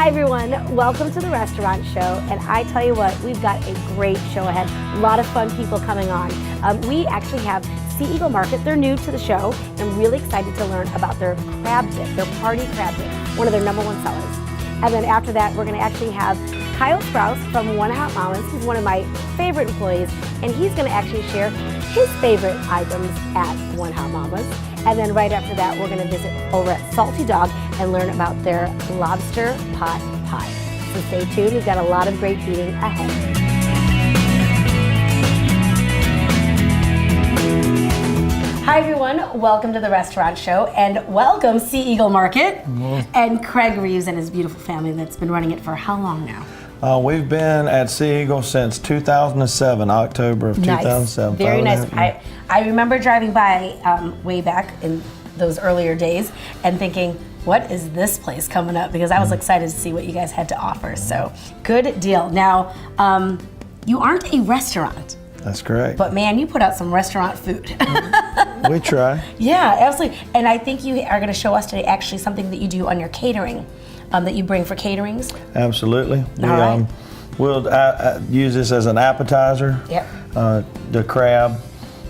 Hi everyone, welcome to the restaurant show, and I tell you what, we've got a great show ahead. A lot of fun people coming on. We actually have Sea Eagle Market. They're new to the show, and I'm really excited to learn about their crab dip, their party crab dip, one of their #1 sellers. And then after that, we're going to actually have Sprouse from One Hot Mamas. He's one of my favorite employees, and he's going to actually share his favorite items at One Hot Mamas. And then right after that, we're going to visit over at Salty Dog and learn about their lobster pot pie. So stay tuned. We've got a lot of great eating ahead. Hi everyone, welcome to the restaurant show, and welcome Sea Eagle Market and Craig Reaves and his beautiful family that's been running it for how long now? We've been at Sea Eagle since 2007, October of 2007. Very nice. I remember driving by way back in those earlier days and thinking, what is this place coming up? Because I was excited to see what you guys had to offer. So good deal. Now, you aren't a restaurant. That's correct. But man, you put out some restaurant food. We try. Yeah, absolutely. And I think you are going to show us today actually something that you do on your catering, that you bring for caterings. Absolutely. We'll use this as an appetizer, the crab.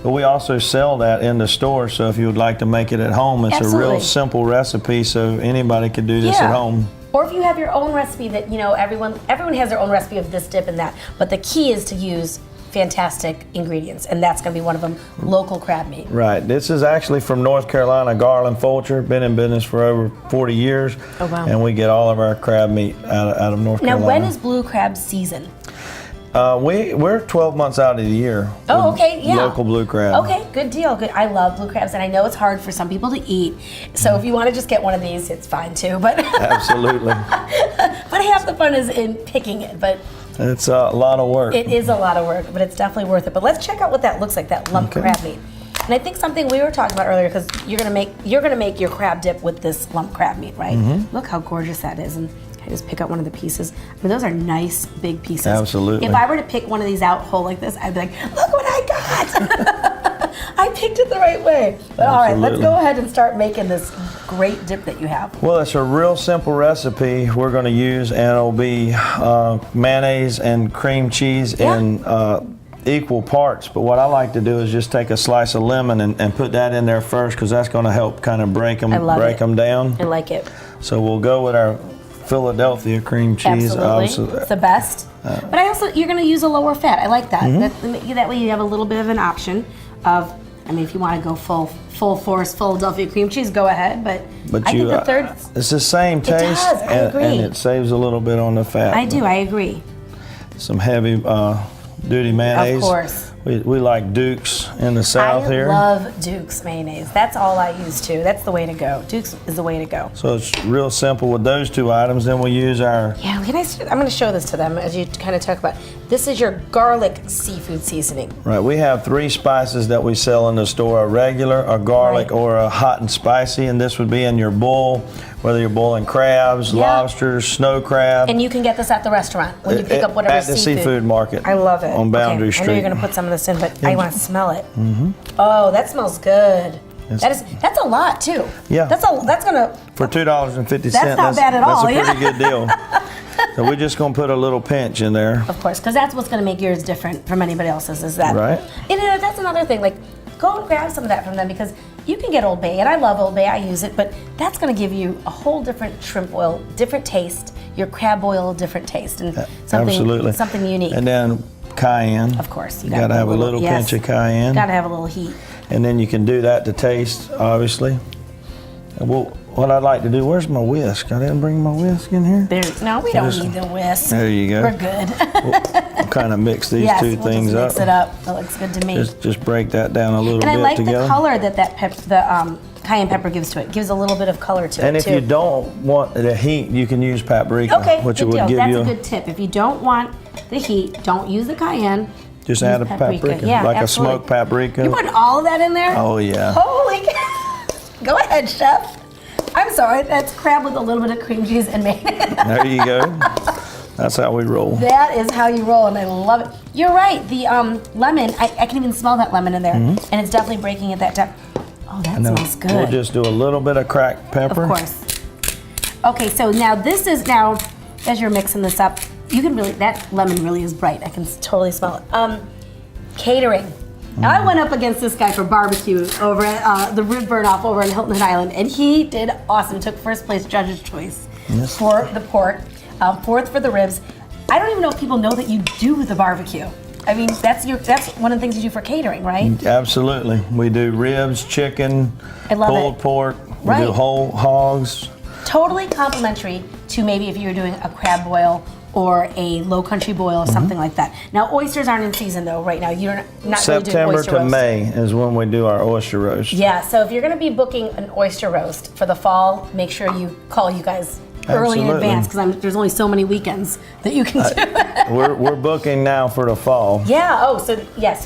But we also sell that in the store, so if you would like to make it at home, it's a real simple recipe, so anybody can do this at home. Or if you have your own recipe that, you know, everyone has their own recipe of this dip and that, but the key is to use fantastic ingredients, and that's going to be one of them, local crab meat. Right. This is actually from North Carolina, Garland Fulcher. Been in business for over 40 years. Oh, wow. And we get all of our crab meat out of North Carolina. Now, when is blue crab season? We're 12 months out of the year. Oh, okay, yeah. Local blue crab. Okay, good deal. Good. I love blue crabs, and I know it's hard for some people to eat. So if you want to just get one of these, it's fine too. But absolutely. But half the fun is in picking it. But it's a lot of work. It is a lot of work, but it's definitely worth it. But let's check out what that looks like, that lump crab meat. And I think something we were talking about earlier, because you're gonna make your crab dip with this lump crab meat, right? Look how gorgeous that is. And I just pick out one of the pieces. I mean, those are nice big pieces. Absolutely. If I were to pick one of these out whole like this, I'd be like, look what I got! I picked it the right way. But all right, let's go ahead and start making this great dip that you have. Well, it's a real simple recipe we're going to use, and it'll be mayonnaise and cream cheese in equal parts. But what I like to do is just take a slice of lemon and put that in there first, because that's going to help kind of break them down. I like it. So we'll go with our Philadelphia cream cheese. Absolutely. It's the best. But you're going to use a lower fat. I like that. That way you have a little bit of an option of, I mean, if you want to go full force Philadelphia cream cheese, go ahead. But I think the third, it's the same taste. It does. I agree. And it saves a little bit on the fat. I do. I agree. Some heavy duty mayonnaise. Of course. We like Duke's in the South here. I love Duke's mayonnaise. That's all I use too. That's the way to go. Duke's is the way to go. So it's real simple with those two items. Then we use our... Yeah, I'm going to show this to them as you kind of talk about. This is your garlic seafood seasoning. Right. We have 3 spices that we sell in the store: a regular, a garlic, or a hot and spicy. And this would be in your bowl, whether you're boiling crabs, lobsters, snow crab. And you can get this at the restaurant when you pick up whatever seafood. At the seafood market. I love it. On Boundary Street. I know you're going to put some of this in, but I want to smell it. Oh, that smells good. That's a lot too. Yeah. That's gonna. For $2.50. That's not bad at all. That's a pretty good deal. So we're just gonna put a little pinch in there. Of course, because that's what's gonna make yours different from anybody else's. Is that right? And that's another thing. Like, go and grab some of that from them, because you can get Old Bay, and I love Old Bay. I use it, but that's gonna give you a whole different shrimp oil, different taste. Your crab oil, different taste, and something unique. And then cayenne. Of course, you gotta have a little pinch of cayenne. Gotta have a little heat. And then you can do that to taste, obviously. And what I'd like to do, where's my whisk? I didn't bring my whisk in here? No, we don't need the whisk. There you go. We're good. We'll kind of mix these two things up. Mix it up. That looks good to me. Just break that down a little bit together. And I like the color that cayenne pepper gives to it. It gives a little bit of color to it, and if you don't want the heat, you can use paprika, which would give you... That's a good tip. If you don't want the heat, don't use the cayenne. Just add a paprika, like a smoked paprika. You're putting all of that in there? Oh, yeah. Holy cow. Go ahead, chef. I'm sorry, that's crab with a little bit of cream cheese and mayonnaise. There you go. That's how we roll. That is how you roll, and I love it. You're right, the lemon, I can even smell that lemon in there, and it's definitely breaking at that time. Oh, that smells good. We'll just do a little bit of cracked pepper. Of course. Okay, so now this is as you're mixing this up, you can really, that lemon really is bright. I can totally smell it. Catering. Now I went up against this guy for barbecue over at the rib burn off over in Hilton Head Island, and he did awesome. Took first place judge's choice for the pork, fourth for the ribs. I don't even know if people know that you do the barbecue. I mean, that's one of the things you do for catering, right? Absolutely. We do ribs, chicken, pulled pork. We do whole hogs. Totally complimentary to maybe if you were doing a crab boil or a low country boil or something like that. Now, oysters aren't in season though right now. You're not September really doing oyster to roast. May is when we do our oyster roast. Yeah, so if you're gonna be booking an oyster roast for the fall, make sure you call you guys early in advance because there's only so many weekends that you can do it. We're booking now for the fall. Yeah, so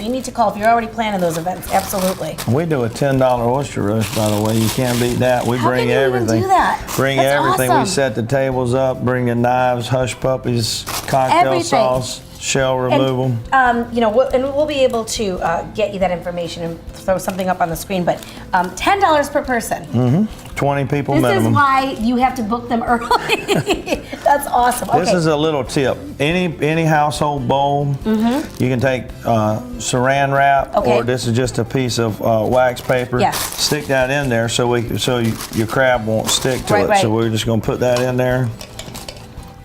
you need to call if you're already planning those events, absolutely. We do a $10 oyster roast, by the way. You can't beat that. We bring can you everything. Even do that? Bring That's everything. awesome. We set the tables up, bring the knives, hush puppies, cocktail sauce, shell removal. And, and we'll be able to get you that information and throw something up on the screen, but $10 per person. 20 people This minimum. is why you have to book them early. That's awesome. Okay. This is a little tip. Any household bowl, you can take saran wrap, or this is just a piece of wax paper. Yeah. Stick that in there so your crab won't stick to it. Right. So we're just going to put that in there,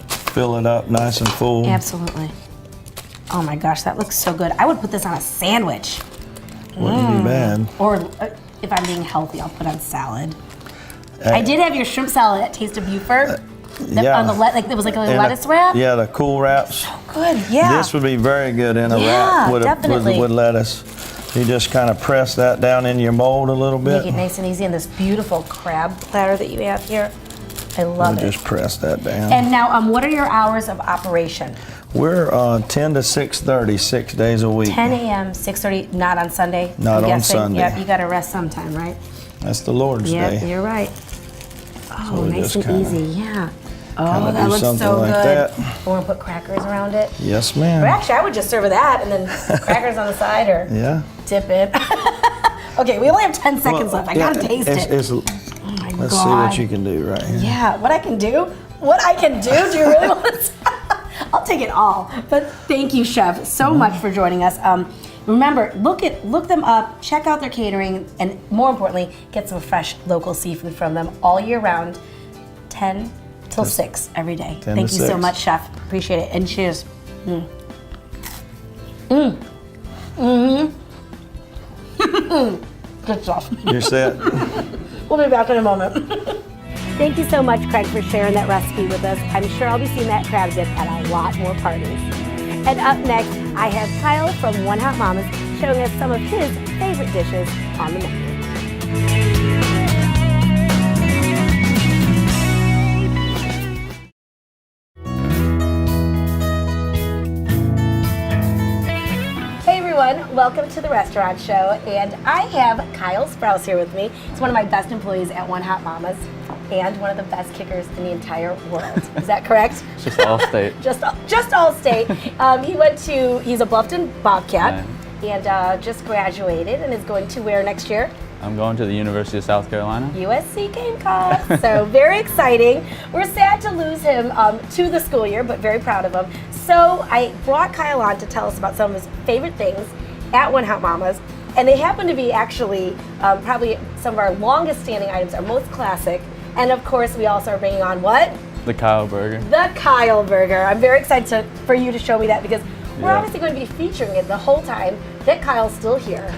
fill it up nice and full. Absolutely. Oh my gosh, that looks so good. I would put this on a sandwich. Wouldn't be bad. Or if I'm being healthy, I'll put on salad. I did have your shrimp salad at Taste of Beaufort. Yeah. On the it was like a lettuce wrap. Yeah, the cool wraps. So good, yeah. This would be very good in a Yeah, wrap with definitely. with lettuce. You just kind of press that down in your mold a little bit. Make it nice and easy in this beautiful crab platter that you have here. I love it. Just press that down. And now, what are your hours of operation? We're 10 to 6:30, 6 days a week. 10 a.m., 6:30, not on Sunday. Not I'm on guessing. Sunday. Yep, you got to rest sometime, right? That's the Lord's Yep, Day. you're right. Oh, So we nice just and kinda- easy, yeah. Oh, kinda that do looks something so like good. that. We're gonna put crackers around it. Yes, ma'am. Or actually, I would just serve with that and then crackers on the side or Yeah. dip it. Okay, we only have 10 seconds left. I gotta taste it. Oh my let's God. see what you can do right here. Yeah, what I can do? What I can do? Do you really want to? I'll take it all. But thank you, Chef, so much for joining us. Remember, look them up, check out their catering, and more importantly, get some fresh local seafood from them all year round, 10 till 6 every day. 10 Thank to you so 6. much, Chef. Appreciate it. And cheers. Good stuff. You're set. We'll be back in a moment. Thank you so much, Craig, for sharing that recipe with us. I'm sure I'll be seeing that crab dip at a lot more parties. And up next, I have Kyle from One Hot Mamas showing us some of his favorite dishes on the menu. Hey everyone, welcome to the restaurant show, and I have Kyle Sprouse here with me. He's one of my best employees at One Hot Mamas and one of the best kickers in the entire world. Is that correct? Just all state. just all state. He's a Bluffton Bobcat and just graduated and is going to where next year? I'm going to the University of South Carolina. USC Gamecocks. So very exciting. We're sad to lose him to the school year, but very proud of him. So I brought Kyle on to tell us about some of his favorite things at One Hot Mamas. And they happen to be actually probably some of our longest standing items, our most classic. And of course, we also are bringing on what? The Kyle Burger. The Kyle Burger. I'm very excited for you to show me that because we're obviously going to be featuring it the whole time that Kyle's still here,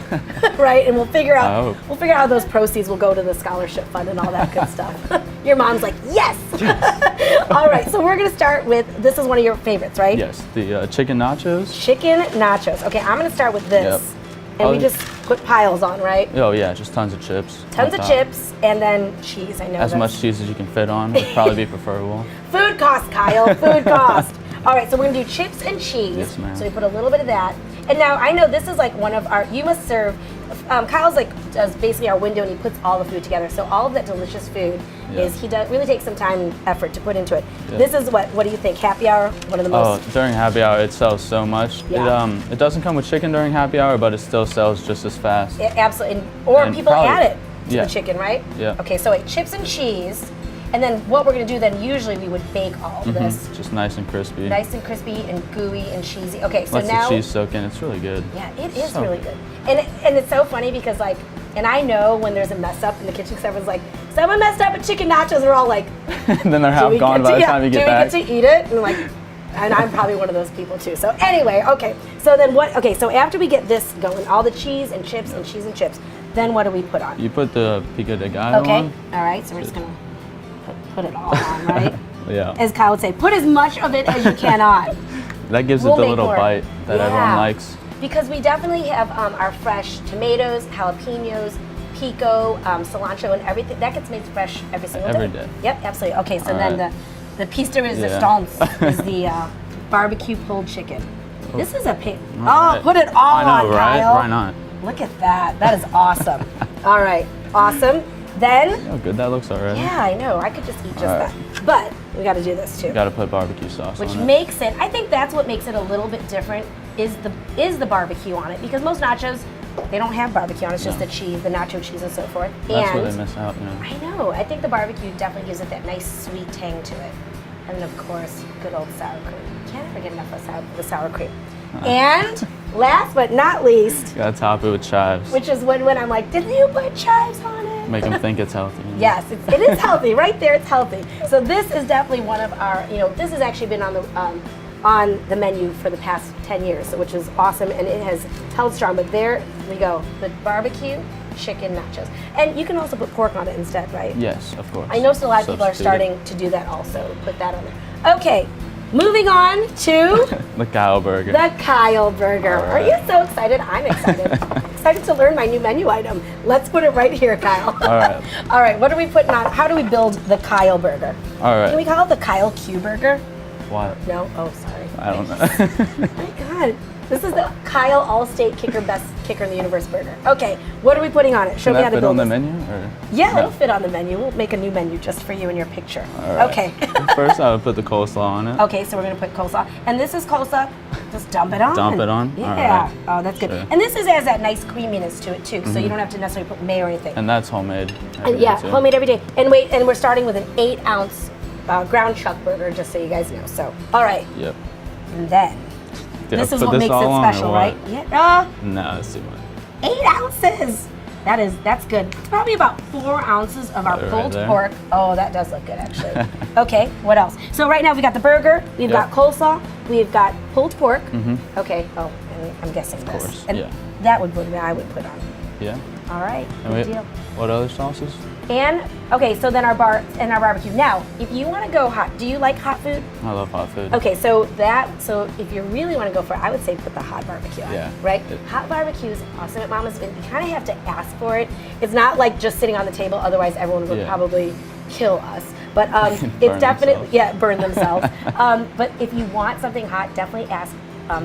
right? And we'll figure out how those proceeds will go to the scholarship fund and all that good stuff. Your mom's like, yes. All right, so we're going to start with, this is one of your favorites, right? Yes, the chicken nachos. Chicken nachos. Okay, I'm going to start with this. Yep. And we just put piles on, right? Oh yeah, just tons of chips. Tons on of top. chips and then cheese. I know As that's much cheese as you can fit on would probably be preferable. Food cost, Kyle. Food cost. All right, so we're gonna do chips and cheese. Yes, ma'am. So we put a little bit of that. And now I know this is like one of our, you must serve, Kyle's like does basically our window and he puts all the food together. So all of that delicious food is, he does really takes some time and effort to put into it. Yeah. This is what do you think, happy hour? One of the most. Oh, during happy hour it sells so much. Yeah. It doesn't come with chicken during happy hour, but it still sells just as fast. Absolutely, or And people probably- add it to yeah. the chicken, right? Yeah. Okay, so chips and cheese. And then what we're gonna do then, usually we would bake all of this. Just nice and crispy. Nice and crispy and gooey and cheesy. Okay, so Lets now. the cheese soak in. It's really good. Yeah, it is So really good. And it's so funny because like, and I know when there's a mess up in the kitchen because everyone's like, someone messed up at chicken nachos. We're all like, And then they're half gone by the time you get back. Do we get to eat it? And like, and I'm probably one of those people too. So anyway, okay. So then what? Okay, so after we get this going, all the cheese and chips and cheese and chips, then what do we put on? You put the pico de gallo Okay. on. All right. So we're just gonna put it all on, right? Yeah. As Kyle would say, put as much of it as you can on. That gives We'll it the make little more. bite that everyone likes. Because we definitely have our fresh tomatoes, jalapenos, pico, cilantro, and everything. That gets made fresh every single Every day. day. Yep, absolutely. Okay, so All then right. the piece de resistance is the barbecue pulled chicken. This is a pig. Oh, right. put it all I know, on, right? Kyle. Why not? Look at that. That is awesome. All right, awesome. Then, How good that looks already. yeah, I know. I could just eat just All right. that. But we got to do this too. You gotta put barbecue sauce Which on it. makes it, I think that's what makes it a little bit different is the barbecue on it, because most nachos, they don't have barbecue on it, it's just No. the cheese, the nacho cheese and so forth. That's and where they miss out, yeah. I know, I think the barbecue definitely gives it that nice sweet tang to it. And of course, good old sour cream. Can't ever get enough of the sour cream. And last but not least, Gotta top it with chives. which is when I'm like, did you put chives on it? Make them think it's healthy. Yes, it is healthy. Right there, it's healthy. So this is definitely one of our, this has actually been on the menu for the past 10 years, which is awesome, and it has held strong. But there we go, the barbecue chicken nachos. And you can also put pork on it instead, right? Yes, of course. I know a lot of people are Substitute starting to do that also, put that on there. Okay, moving on to it. The Kyle burger. the Kyle burger. All Are right. you so excited? I'm excited. Excited to learn my new menu item. Let's put it right here, Kyle. All right. All right, what are we putting on? How do we build the Kyle burger? All right. Can we call it the Kyle Q burger? What? No? Oh, sorry. I don't know. My God. This is the Kyle All-State Kicker Best Kicker in the Universe burger. Okay, what are we putting on it? Show Can me how that to fit build on the this. menu? Or? Yeah, No. it'll fit on the menu. We'll make a new menu just for you and your picture. All right. Okay. First, I would put the coleslaw on it. Okay, so we're gonna put coleslaw. And this is coleslaw. Just dump it on. Dump it on? Yeah. All right. Oh, that's good. Sure. And this has that nice creaminess to it too, so you don't have to necessarily put mayo or anything. And that's homemade. And yeah, too. homemade every day. And wait, and we're starting with an 8-ounce ground chuck burger, just so you guys know. So, all right. Yep. And then, Did I this is put what this makes all it on or special, what? right? Yeah. No, that's too much. 8 ounces. That's good. It's probably about 4 ounces of our Right pulled there. pork. Oh, that does look good, actually. Okay, what else? So right now we got the burger, we've Yep. got coleslaw, we've got pulled pork. Okay. Oh, and I'm guessing this. course, And yeah. that would be I would put on. Yeah. All right. And Good wait, deal. what other sauces? And okay, so then our barbecue. Now, if you want to go hot, do you like hot food? I love hot food. Okay, so if you really want to go for it, I would say put the hot barbecue on. Yeah. Right? Hot barbecue is awesome at Mama's, but you kind of have to ask for it. It's not like just sitting on the table, otherwise everyone would Yeah. probably kill us. But it's Burn definitely, themselves. burn themselves. But if you want something hot, definitely ask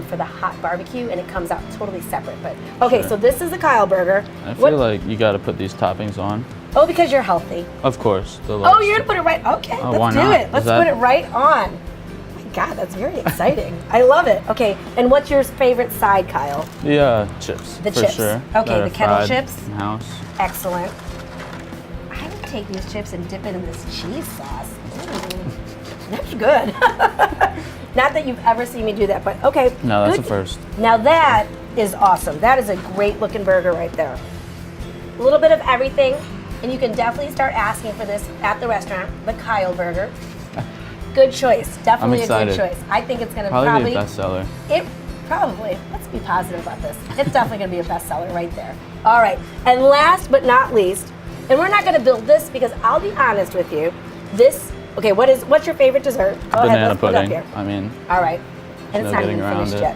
for the hot barbecue, and it comes out totally separate. But okay, Sure. so this is the Kyle burger. I feel like you gotta put these toppings on. Oh, because you're healthy. Of course. The Oh, you're gonna put it right. Okay, Oh, why let's do not? it. Let's Is that- put it right on. Oh my God, that's very exciting. I love it. Okay, and what's your favorite side, Kyle? Yeah, chips. The for chips. Sure. Okay, That are the kettle fried chips. in house. Excellent. I would take these chips and dip it in this cheese sauce. That's good. Not that you've ever seen me do that, but okay. No, that's good. a first. Now that is awesome. That is a great looking burger right there. A little bit of everything, and you can definitely start asking for this at the restaurant, the Kyle burger. Good choice. Definitely a good excited. choice. I think it's going to Probably be a bestseller. It probably. Let's be positive about this. It's definitely going to be a bestseller right there. All right. And last but not least, and we're not going to build this because I'll be honest with you. This. Okay. What's your favorite dessert? Go ahead. Banana Let's put it up pudding. here. I mean, All right. And no it's not getting even around finished it. yet.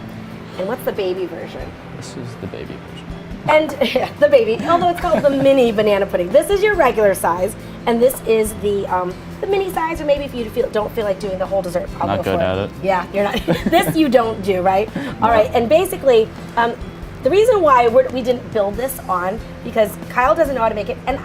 And what's the baby version? this is the baby version. And yeah, the baby, although it's called the mini banana pudding. This is your regular size, and this is the mini size, or maybe if you don't feel like doing the whole dessert, I'll Not go good for at it. it. Yeah, you're not. This you don't do, right? All right, and basically, the reason why we didn't build this on, because Kyle doesn't know how to make it, and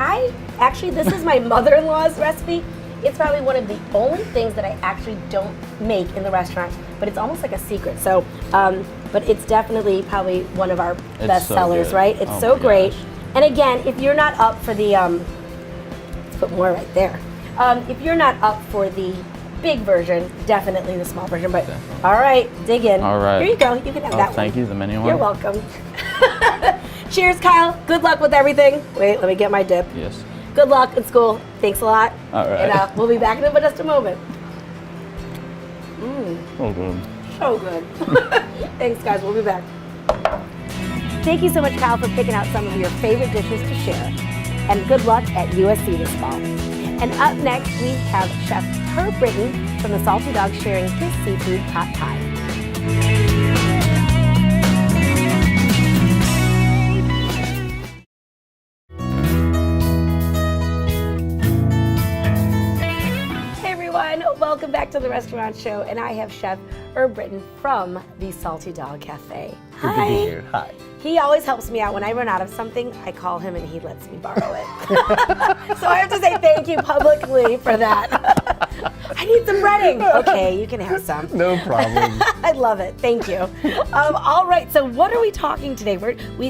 this is my mother-in-law's recipe. It's probably one of the only things that I actually don't make in the restaurant, but it's almost like a secret. So, but it's definitely probably one of our best so sellers, good. right? It's Oh so my great. gosh. And again, if you're not up for the, let's put more right there. If you're not up for the big version, definitely the small version. But Definitely. all right, dig in. All right. Here you go. You can have that one. Thank you, the mini one. You're welcome. Cheers, Kyle. Good luck with everything. Wait, let me get my dip. Yes. Good luck in school. Thanks a lot. All right. And we'll be back in just a moment. Oh, good. So good. Thanks, guys. We'll be back. Thank you so much, Kyle, for picking out some of your favorite dishes to share. And good luck at USC this fall. And up next, we have Chef Britton from the Salty Dog sharing his seafood pot pie. Welcome back to the restaurant show, and I have Chef Britton from the Salty Dog Cafe. Good to be here. Hi. He always helps me out. When I run out of something, I call him and he lets me borrow it. So I have to say thank you publicly for that. I need some breading. Okay, you can have some. No problem. I love it. Thank you. All right, so what are we talking today?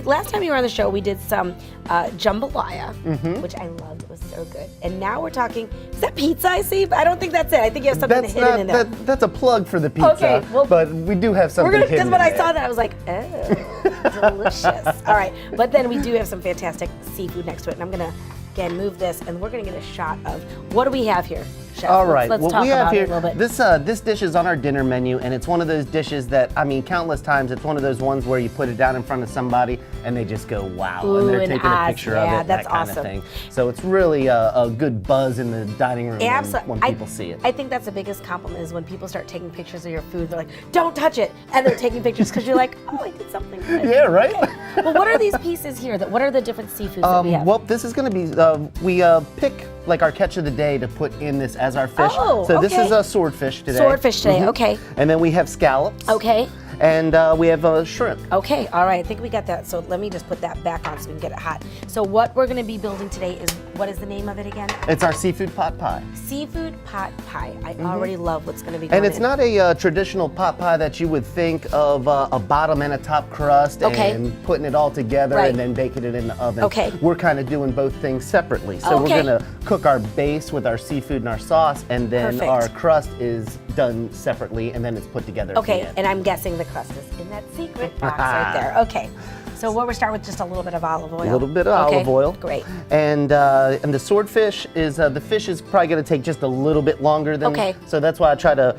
Last time you were on the show, we did some jambalaya, which I loved. It was so good. And now we're talking, is that pizza I see? I don't don't think that's it. I think you have something hidden in there. That's a plug for the pizza. Okay, well, but we do have something hidden. Because when I saw that, I was like, oh, delicious. All right, but then we do have some fantastic seafood next to it, and I'm gonna again move this, and we're gonna get a shot of what do we have here, Chef? All right, let's what talk we have about here, it a little bit. this dish is on our dinner menu, and it's one of those dishes that, I mean, countless times, it's one of those ones where you put it down in front of somebody and they just go, wow, Ooh, and they're an taking a Oz, picture yeah, of it, that's that kind awesome. of thing. So it's really a good buzz in the dining room when people see it. I think that's the biggest compliment is when people start taking pictures of your food. They're like, don't touch it. And they're taking pictures because you're like, oh, I did something good. Yeah, right? Okay. Well, what are these pieces here? What are the different seafoods that we have? Well, this is going to be, we pick like our catch of the day to put in this as our fish. Oh, so this okay. is a swordfish today. Swordfish today, okay. And then we have scallops. Okay. And we have shrimp. Okay, all right, I think we got that. So let me just put that back on so we can get it hot. So what we're gonna be building today is, what is the name of it again? It's our seafood pot pie. Seafood pot pie. I already love what's gonna be going And it's in. not a traditional pot pie that you would think of a bottom and a top crust and putting it all together and then baking it in the oven. Okay. We're kind of doing both things separately. So we're gonna cook our base with our seafood and our sauce, and then our crust is done separately, and then it's put together at the end. And I'm guessing the crust is in that secret box right there. Okay, so what we're starting with just a little bit of olive oil. A little bit of olive oil. Great. And the swordfish is, the fish is probably gonna take just a little bit longer than, so that's why I try to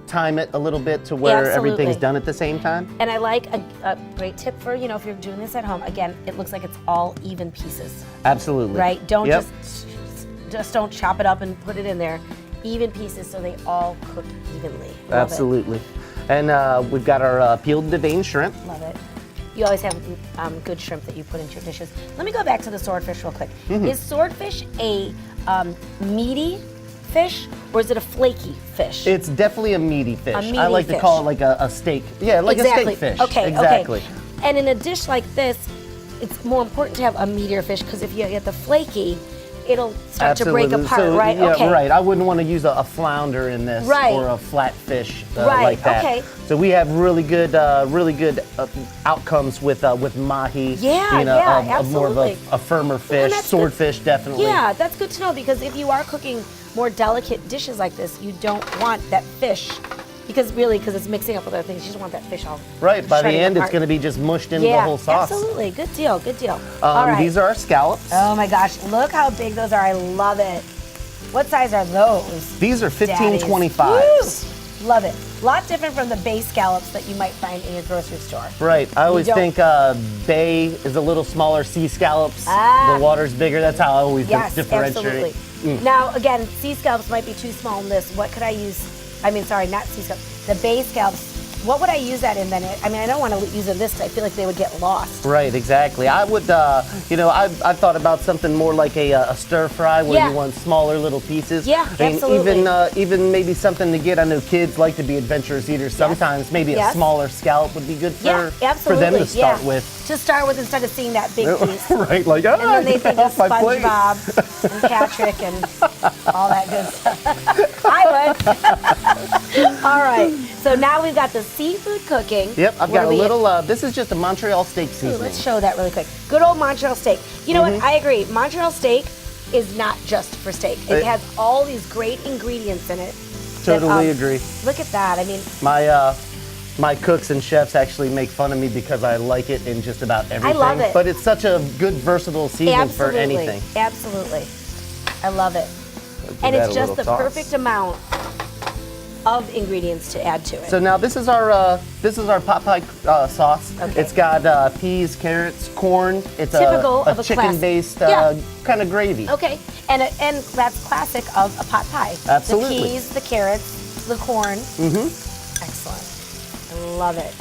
time it a little bit to where everything's done at the same time. And I like a great tip for, if you're doing this at home, again, it looks like it's all even pieces. Absolutely. Right, don't just don't chop it up and put it in there. Even pieces so they all cook evenly. Love Absolutely. It. And we've got our peeled deveined shrimp. Love it. You always have good shrimp that you put into your dishes. Let me go back to the swordfish real quick. Is swordfish a meaty fish or is it a flaky fish? It's definitely a meaty fish. A meaty I like fish. to call it like a steak. Yeah, like a steak fish. Okay, exactly. Okay. And in a dish like this, it's more important to have a meatier fish because if you get the flaky, it'll start to break apart, so, right? Yeah, right. I wouldn't want to use a flounder in this or a flat fish like that. Okay. So we have really good outcomes with mahi. More of a firmer fish. Swordfish, definitely. Yeah, that's good to know because if you are cooking more delicate dishes like this, you don't want that fish. Because it's mixing up with other things. You just want that fish all right. By the end, it's going to be just mushed into the whole sauce. Absolutely. Good deal. Good deal. All right. These are our scallops. Oh my gosh! Look how big those are. I love it. What size are those? These are 1525s. Love it. A lot different from the bay scallops that you might find in your grocery store. Right. I always think bay is a little smaller. Sea scallops, the water's bigger. That's how I always differentiate. Absolutely. Now, again, sea scallops might be too small in this. What could I use? I mean, sorry, not sea scallops. The bay scallops. What would I use that in then? I mean, I don't want to use it in this because I feel like they would get lost. Right, exactly. I would, I thought about something more like a stir fry where you want smaller little pieces. Yeah, absolutely. Even maybe something to get. I know kids like to be adventurous eaters. Sometimes maybe a smaller scallop would be good for them to start with. To start with instead of seeing that big piece. Right, like and then they think of SpongeBob and Patrick and all that good stuff. I would. All right. So now we've got the seafood cooking. Yep, I've got a little, this is just a Montreal steak seasoning. Let's show that really quick. Good old Montreal steak. You know what, I agree. Montreal steak, is not just for steak. It has all these great ingredients in it. Totally agree. Look at that. I mean, my cooks and chefs actually make fun of me because I like it in just about everything. I love it. But it's such a good versatile season for anything. Absolutely. I love it. And it's just the perfect amount of ingredients to add to it. So now this is our pot pie sauce. Okay. It's got peas, carrots, corn. It's typical a of a chicken-based kind of gravy. Okay, and that's classic of a pot pie. Absolutely. The peas, the carrots, the corn. Excellent. I love it.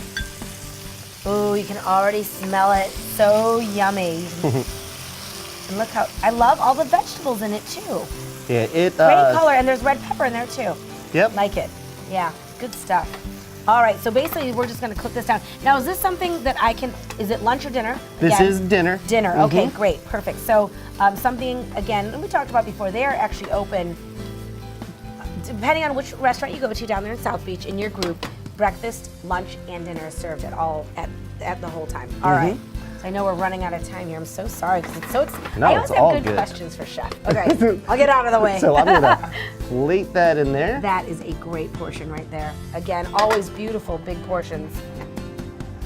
Oh, you can already smell it. So yummy. And look how I love all the vegetables in it too. Yeah, Great color, and there's red pepper in there too. Yep. Like it. Yeah, good stuff. All right, so basically we're just gonna cook this down. Now, is this something that I can, is it lunch or dinner? This is dinner. Dinner, okay, great, perfect. So something, again, we talked about before, they are actually open, depending on which restaurant you go to down there in South Beach, in your group, breakfast, lunch, and dinner is served at the whole time. All right. So I know we're running out of time here. I'm so sorry because I always have good questions for Chef. Okay, I'll get out of the way. So I'm gonna plate that in there. That is a great portion right there. Again, always beautiful big portions.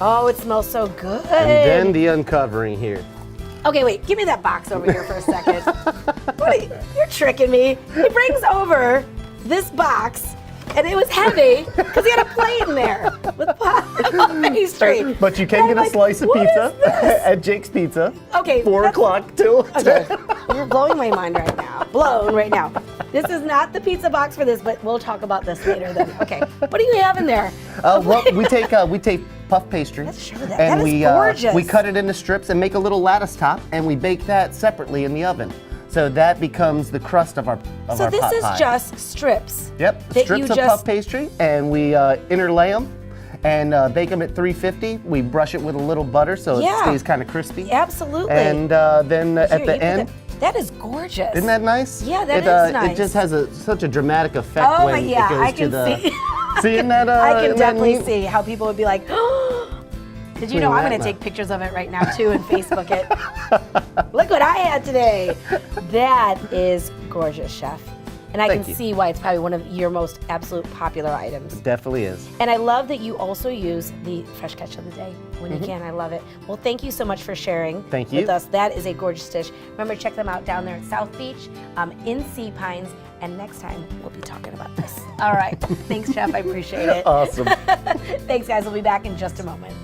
Oh, it smells so good. And then the uncovering here. Okay, wait, give me that box over here for a second. You're tricking me. He brings over this box, and it was heavy because he had a plate in there with pastry. But you can get a slice of pizza at Jake's Pizza. Okay. 4 o'clock till. Okay. You're blowing my mind right now. Blown right now. This is not the pizza box for this, but we'll talk about this later then. Okay. What do you have in there? Well, we take puff pastry. Let's show that. And That is gorgeous. we cut it into strips and make a little lattice top, and we bake that separately in the oven. So that becomes the crust of our pot pie. So this is just strips. Yep, that strips you of puff pastry, and we interlay them and bake them at 350. We brush it with a little butter so it stays kind of crispy. Absolutely. And then at the end. That is gorgeous. Isn't that nice? Yeah, that is nice. It just has such a dramatic effect when it goes I can to the. see. Seeing that? I can definitely see how people would be like, oh. Did you know I'm going to take that. pictures of it right now too and Facebook it? Look what I had today. That is gorgeous, Chef. And I can see why it's probably one of your most absolute popular items. It definitely is. And I love that you also use the fresh catch of the day when you can. I love it. Well, thank you so much for sharing with us. That is a gorgeous dish. Remember, check them out down there at South Beach in Sea Pines. And next time, we'll be talking about this. All right. Thanks, Chef. I appreciate it. Awesome. Thanks, guys. We'll be back in just a moment.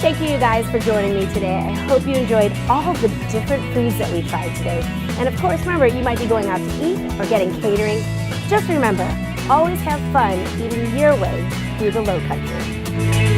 Thank you guys for joining me today. I hope you enjoyed all the different foods that we tried today. And of course, remember, you might be going out to eat or getting catering. Just remember, always have fun eating your way through the Low Country.